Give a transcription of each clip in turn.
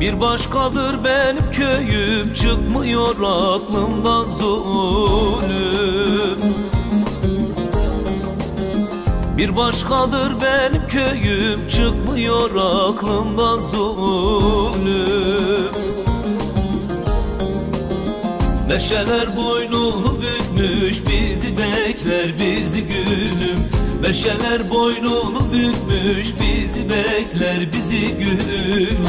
Bir başkadır benim köyüm, çıkmıyor aklımdan zulüm. Bir başkadır benim köyüm, çıkmıyor aklımdan zulüm. Meşeler boynunu bükmüş, bizi bekler bizi gülüm. Meşeler boynunu bükmüş, bizi bekler bizi gülüm.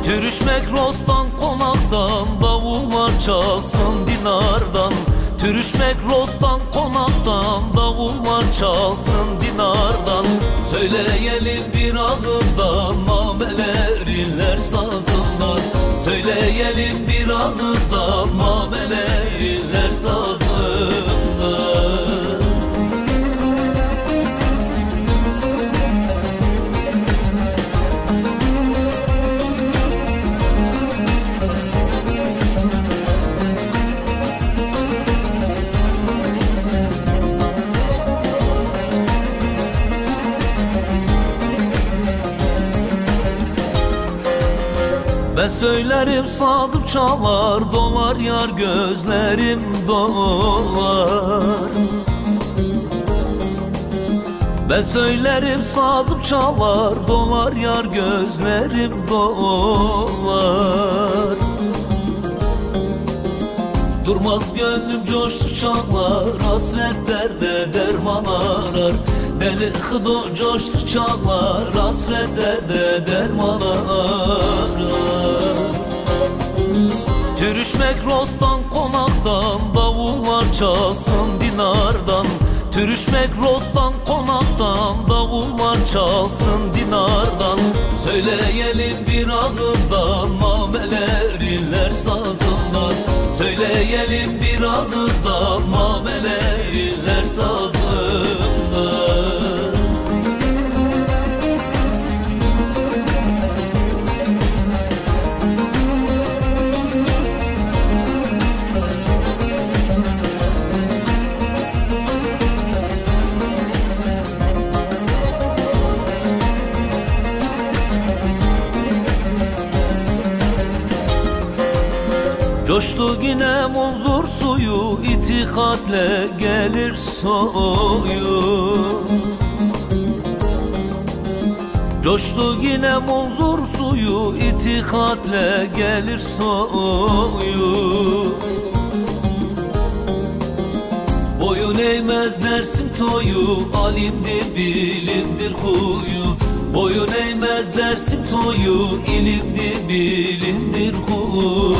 Türüşmek Ros'tan, konaktan, davullar çalsın dinardan. Türüşmek Ros'tan, konaktan, davullar çalsın dinardan. Söyleyelim bir ağızdan, nameler inler sazından. Söyleyelim bir ağızdan, nameler inler sazından. Ben söylerim sazım çalar, dolar yar gözlerim dolar. Ben söylerim sazım çalar, dolar yar gözlerim dolar. Durmaz gönlüm coştu çağlar, hasret derde derman arar. Deli hıdo coştu çağlar, hasret derde derman arar. Türüşmek Ros'tan, konaktan, davullar çalsın dinardan. Türüşmek Ros'tan, konaktan, davullar çalsın dinardan. Söyleyelim bir ağızdan, nameler inler sazından. Söyleyelim bir ağızdan, nameler inler sazından. Coştu yine munzur suyu, itikatle gelir soyu. Coştu yine munzur suyu, itikatle gelir soyu. Boyun eğmez dersim toyu, alimdir bilimdir huyu. Boyun eğmez dersim toyu, ilimdir bilimdir huyu.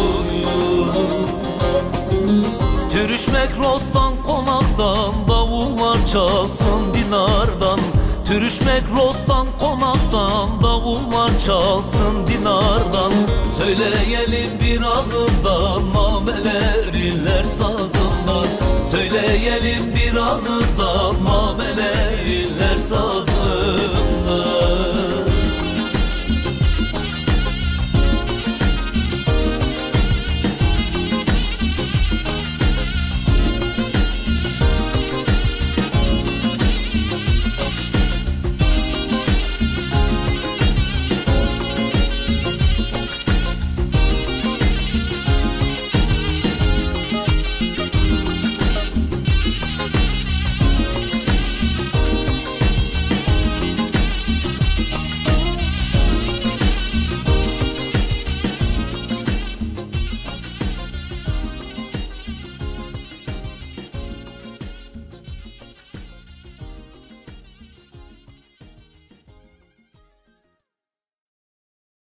Türüşmek Ros'tan, konaktan, davullar çalsın dinardan. Türüşmek Ros'tan, konaktan, davullar çalsın dinardan. Söyleyelim bir ağızdan, nameler inler sazından. Söyleyelim bir ağızdan, nameler inler sazından.